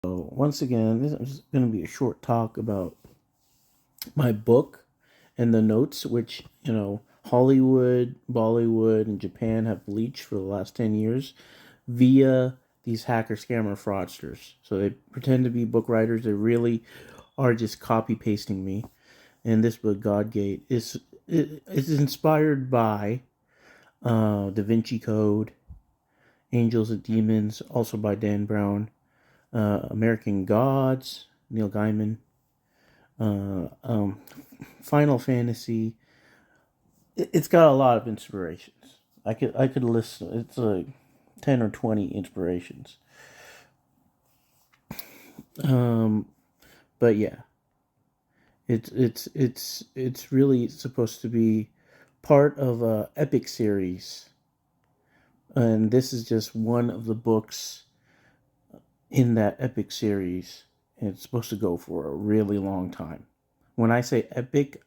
So once again, this is going to be a short talk about my book and the notes, which Hollywood, Bollywood, and Japan have bleached for the last 10 years via these hacker scammer fraudsters. So they pretend to be book writers. They really are just copy pasting me. And this book, Godgate, is inspired by Da Vinci Code, Angels and Demons, also by Dan Brown, American Gods, Neil Gaiman, uh, um, Final Fantasy. It's got a lot of inspirations. I could list it's like 10 or 20 inspirations. Um, but yeah, it's really supposed to be part of a epic series, and this is just one of the books in that epic series. And it's supposed to go for a really long time. When I say epic,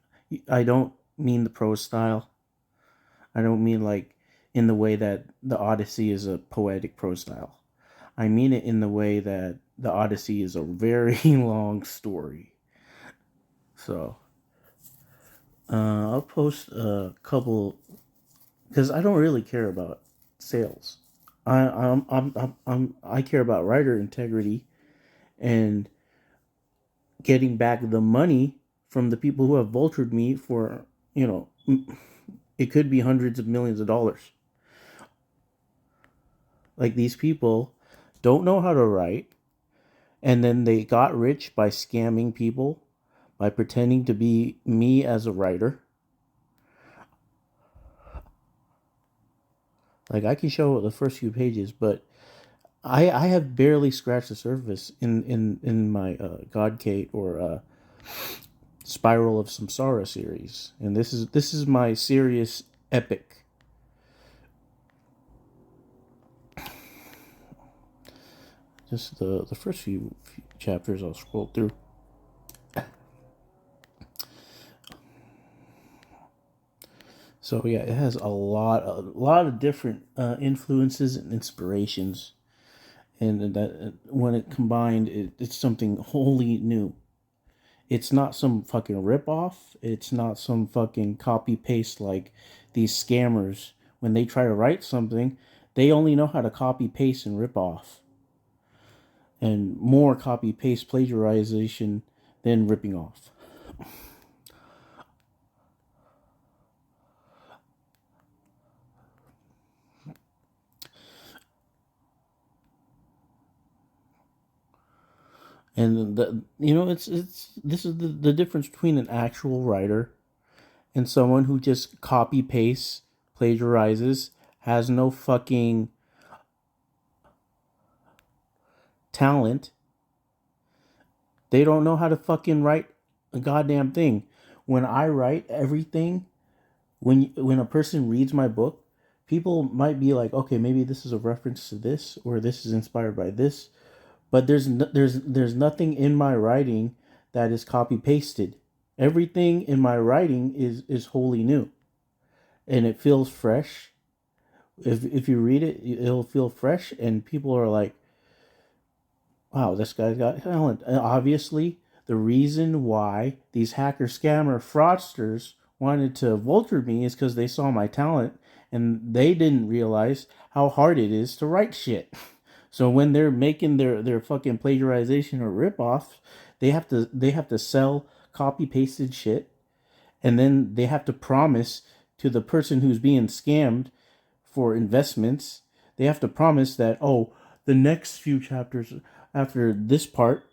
I don't mean the prose style. I don't mean like in the way that the Odyssey is a poetic prose style. I mean it in the way that the Odyssey is a very long story. So I'll post a couple because I don't really care about sales. I care about writer integrity and getting back the money from the people who have vultured me for it could be hundreds of millions of dollars. Like these people don't know how to write, and then they got rich by scamming people, by pretending to be me as a writer. Like I can show the first few pages, but I have barely scratched the surface in my Godgate or Spiral of Samsara series, and this is my serious epic. Just the first few chapters I'll scroll through. So yeah, it has a lot of different influences and inspirations, and that when it combined, it's something wholly new. It's not some fucking ripoff. It's not some fucking copy paste like these scammers. When they try to write something, they only know how to copy paste and rip off, and more copy paste plagiarization than ripping off. And it's this is the difference between an actual writer and someone who just copy pastes, plagiarizes, has no fucking talent. They don't know how to fucking write a goddamn thing. When I write everything, when a person reads my book, people might be like, okay, maybe this is a reference to this, or this is inspired by this, but there's nothing in my writing that is copy pasted. Everything in my writing is wholly new, and it feels fresh. If you read it, it'll feel fresh, and people are like, "Wow, this guy's got talent." And obviously, the reason why these hacker scammer fraudsters wanted to vulture me is because they saw my talent, and they didn't realize how hard it is to write shit. So when they're making their fucking plagiarization or ripoff, they have to sell copy pasted shit, and then they have to promise to the person who's being scammed for investments. They have to promise that, oh, the next few chapters after this part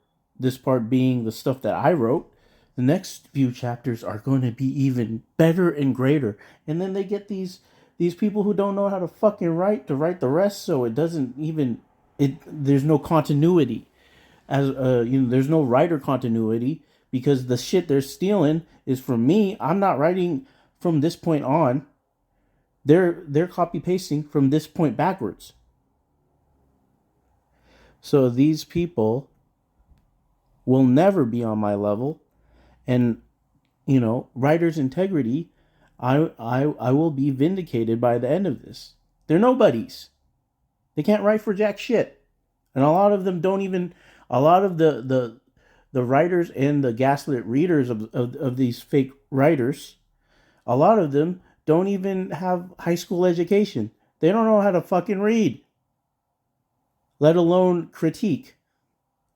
being the stuff that I wrote, the next few chapters are going to be even better and greater. And then they get these people who don't know how to fucking write to write the rest, so it doesn't even it there's no continuity. As there's no writer continuity because the shit they're stealing is from me. I'm not writing from this point on. They're copy pasting from this point backwards. So these people will never be on my level, and writer's integrity. I will be vindicated by the end of this. They're nobodies. They can't write for jack shit, and a lot of them don't even. A lot of the writers and the gaslit readers of these fake writers, a lot of them don't even have high school education. They don't know how to fucking read, let alone critique,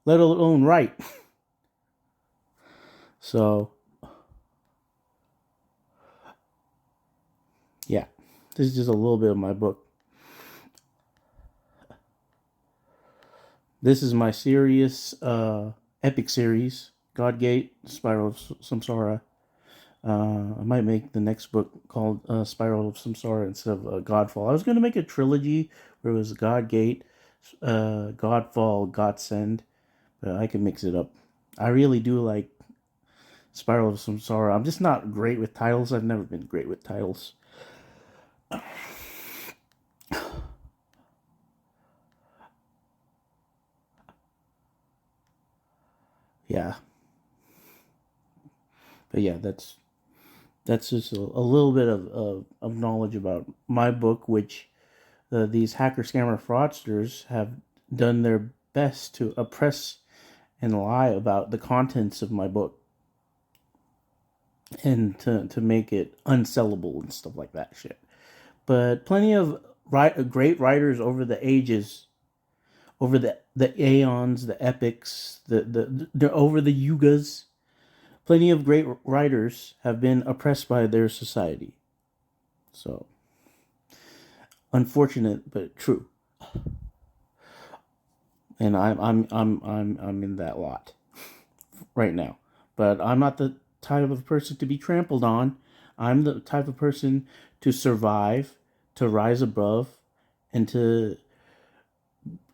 let alone write. So, yeah, this is just a little bit of my book. This is my serious epic series, Godgate, Spiral of Samsara. I might make the next book called Spiral of Samsara instead of Godfall. I was going to make a trilogy where it was Godgate, Godfall, Godsend, but I could mix it up. I really do like Spiral of Samsara. I'm just not great with titles. I've never been great with titles. Yeah, but yeah, that's just a little bit of knowledge about my book, which these hacker scammer fraudsters have done their best to oppress and lie about the contents of my book and to make it unsellable and stuff like that shit. But plenty of great writers over the ages, over the aeons, the epics, the over the yugas, plenty of great writers have been oppressed by their society. So unfortunate but true. And I'm in that lot right now. But I'm not the type of person to be trampled on. I'm the type of person to survive, to rise above, and to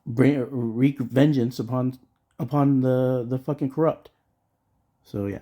wreak vengeance upon the fucking corrupt. So yeah.